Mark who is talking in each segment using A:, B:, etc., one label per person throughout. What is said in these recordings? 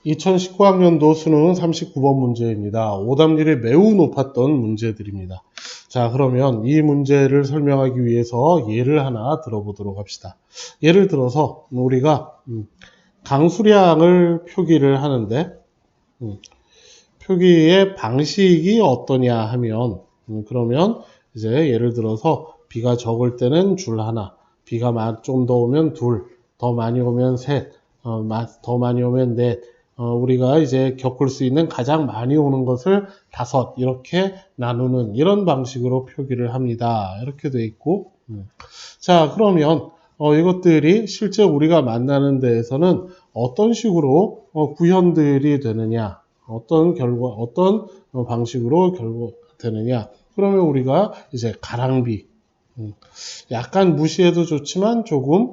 A: 2019학년도 수능 39번 문제입니다. 오답률이 매우 높았던 문제들입니다. 자, 그러면 이 문제를 설명하기 위해서 예를 하나 들어보도록 합시다. 예를 들어서 우리가 강수량을 표기를 하는데 표기의 방식이 어떠냐 하면 그러면 이제 예를 들어서 비가 적을 때는 줄 하나, 비가 좀 더 오면 둘, 더 많이 오면 셋, 더 많이 오면 넷, 우리가 이제 겪을 수 있는 가장 많이 오는 것을 다섯 이렇게 나누는 이런 방식으로 표기를 합니다. 이렇게 돼 있고 자, 그러면 이것들이 실제 우리가 만나는 데에서는 어떤 식으로 구현들이 되느냐, 어떤 방식으로 되느냐. 그러면 우리가 이제 가랑비, 약간 무시해도 좋지만 조금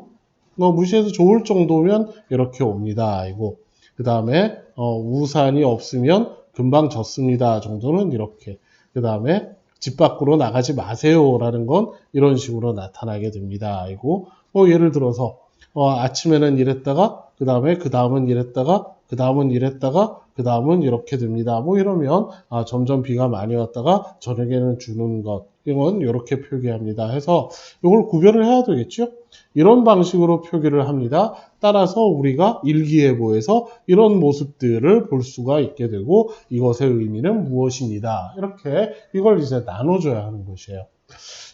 A: 무시해도 좋을 정도면 이렇게 옵니다. 이거. 그 다음에 우산이 없으면 금방 젖습니다 정도는 이렇게. 그 다음에 집 밖으로 나가지 마세요라는 건 이런 식으로 나타나게 됩니다. 이거 예를 들어서 아침에는 이랬다가 그 다음은 이랬다가 그 다음은 이랬다가 그 다음은 이렇게 됩니다. 이러면 점점 비가 많이 왔다가 저녁에는 주는 것, 이건 이렇게 표기합니다. 해서 이걸 구별을 해야 되겠죠? 이런 방식으로 표기를 합니다. 따라서 우리가 일기예보에서 이런 모습들을 볼 수가 있게 되고 이것의 의미는 무엇입니다. 이렇게 이걸 이제 나눠줘야 하는 것이에요.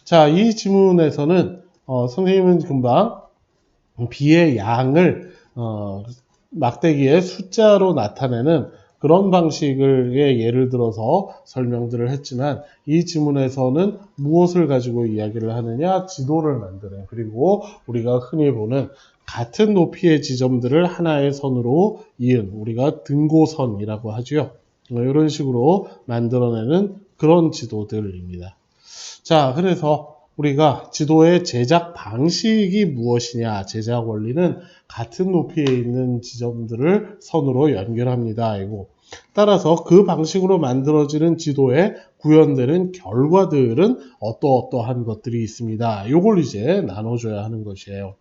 A: 자, 이 지문에서는 선생님은 금방 비의 양을 막대기의 숫자로 나타내는 그런 방식의 예를 들어서 설명들을 했지만 이 지문에서는 무엇을 가지고 이야기를 하느냐? 지도를 만드는, 그리고 우리가 흔히 보는 같은 높이의 지점들을 하나의 선으로 이은, 우리가 등고선이라고 하죠. 이런 식으로 만들어내는 그런 지도들입니다. 자, 그래서 우리가 지도의 제작 방식이 무엇이냐, 제작 원리는 같은 높이에 있는 지점들을 선으로 연결합니다. 이거. 따라서 그 방식으로 만들어지는 지도에 구현되는 결과들은 어떠한 것들이 있습니다. 이걸 이제 나눠줘야 하는 것이에요.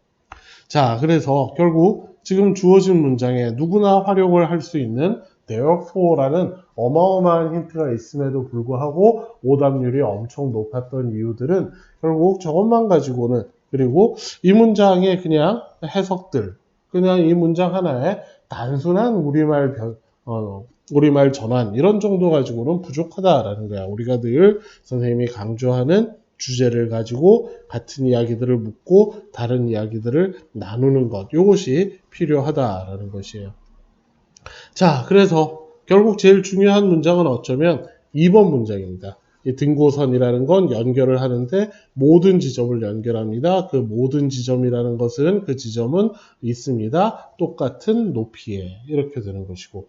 A: 자, 그래서 결국 지금 주어진 문장에 누구나 활용을 할 수 있는 therefore라는 어마어마한 힌트가 있음에도 불구하고 오답률이 엄청 높았던 이유들은 결국 저것만 가지고는, 그리고 이 문장의 그냥 해석들, 그냥 이 문장 하나에 단순한 우리말 전환 이런 정도 가지고는 부족하다라는 거야. 우리가 늘 선생님이 강조하는 주제를 가지고 같은 이야기들을 묻고 다른 이야기들을 나누는 것, 이것이 필요하다라는 것이에요. 자, 그래서 결국 제일 중요한 문장은 어쩌면 2번 문장입니다. 이 등고선이라는 건 연결을 하는데 모든 지점을 연결합니다. 그 모든 지점이라는 것은 그 지점은 있습니다. 똑같은 높이에 이렇게 되는 것이고,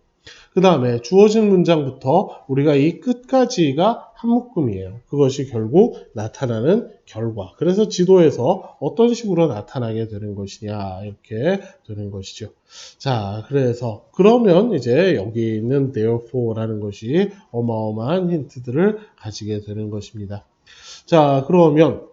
A: 그 다음에 주어진 문장부터 우리가 이 끝까지가 한 묶음이에요. 그것이 결국 나타나는 결과. 그래서 지도에서 어떤 식으로 나타나게 되는 것이냐, 이렇게 되는 것이죠. 자, 그래서 그러면 이제 여기 있는 therefore라는 것이 어마어마한 힌트들을 가지게 되는 것입니다. 자, 그러면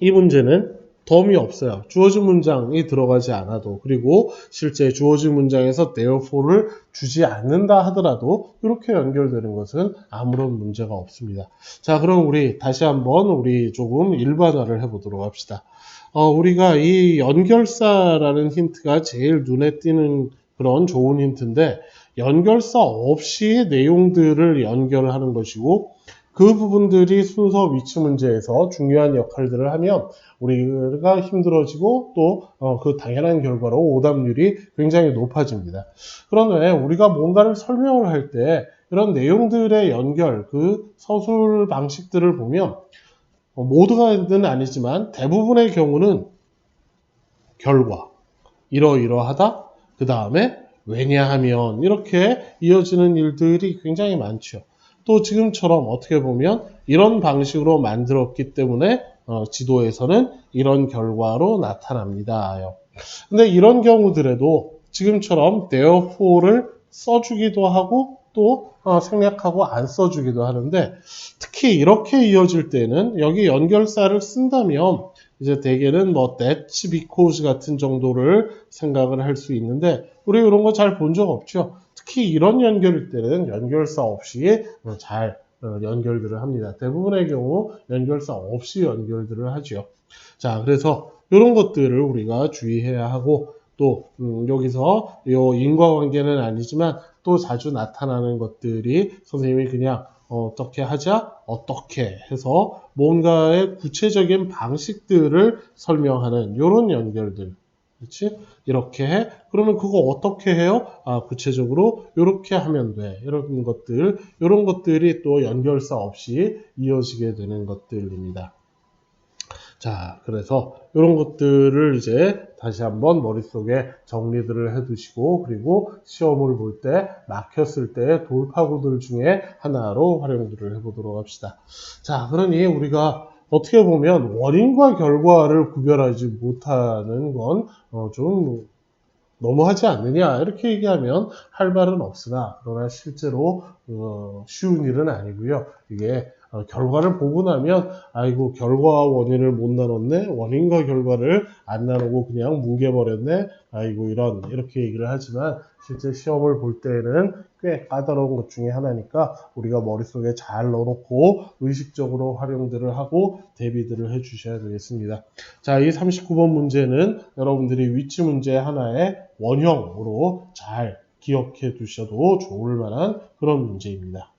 A: 이 문제는 덤이 없어요. 주어진 문장이 들어가지 않아도, 그리고 실제 주어진 문장에서 therefore를 주지 않는다 하더라도 이렇게 연결되는 것은 아무런 문제가 없습니다. 자, 그럼 우리 다시 한번 조금 일반화를 해보도록 합시다. 우리가 이 연결사라는 힌트가 제일 눈에 띄는 그런 좋은 힌트인데, 연결사 없이 내용들을 연결하는 것이고 그 부분들이 순서 위치 문제에서 중요한 역할들을 하면 우리가 힘들어지고 또 그 당연한 결과로 오답률이 굉장히 높아집니다. 그런데 우리가 뭔가를 설명을 할 때 이런 내용들의 연결, 그 서술 방식들을 보면 모두가는 아니지만 대부분의 경우는 결과, 이러이러하다, 그 다음에 왜냐하면 이렇게 이어지는 일들이 굉장히 많죠. 또 지금처럼 어떻게 보면 이런 방식으로 만들었기 때문에 지도에서는 이런 결과로 나타납니다. 근데 이런 경우들에도 지금처럼 therefore를 써주기도 하고 또 생략하고 안 써주기도 하는데, 특히 이렇게 이어질 때는 여기 연결사를 쓴다면 이제 대개는 뭐 that's because 같은 정도를 생각을 할 수 있는데 우리 이런 거 잘 본 적 없죠. 특히 이런 연결일 때는 연결사 없이 잘 연결들을 합니다. 대부분의 경우 연결사 없이 연결들을 하죠. 자, 그래서 이런 것들을 우리가 주의해야 하고 또 여기서 이 인과관계는 아니지만 또 자주 나타나는 것들이 선생님이 그냥 어떻게 하자, 어떻게 해서 뭔가의 구체적인 방식들을 설명하는 이런 연결들. 그렇지? 이렇게 해. 그러면 그거 어떻게 해요? 아, 구체적으로 이렇게 하면 돼. 이런 것들, 이런 것들이 또 연결사 없이 이어지게 되는 것들입니다. 자, 그래서 이런 것들을 이제 다시 한번 머릿속에 정리들을 해 두시고 그리고 시험을 볼 때 막혔을 때 돌파구들 중에 하나로 활용들을 해보도록 합시다. 자, 그러니 우리가 어떻게 보면 원인과 결과를 구별하지 못하는 건 좀 너무하지 않느냐 이렇게 얘기하면 할 말은 없으나 그러나 실제로 쉬운 일은 아니고요. 이게 결과를 보고 나면 아이고 결과와 원인을 못 나눴네, 원인과 결과를 안 나누고 그냥 뭉개버렸네, 아이고 이렇게 얘기를 하지만 실제 시험을 볼 때는 꽤 까다로운 것 중에 하나니까 우리가 머릿속에 잘 넣어놓고 의식적으로 활용들을 하고 대비들을 해 주셔야 되겠습니다. 자, 이 39번 문제는 여러분들이 위치 문제 하나의 원형으로 잘 기억해 두셔도 좋을 만한 그런 문제입니다.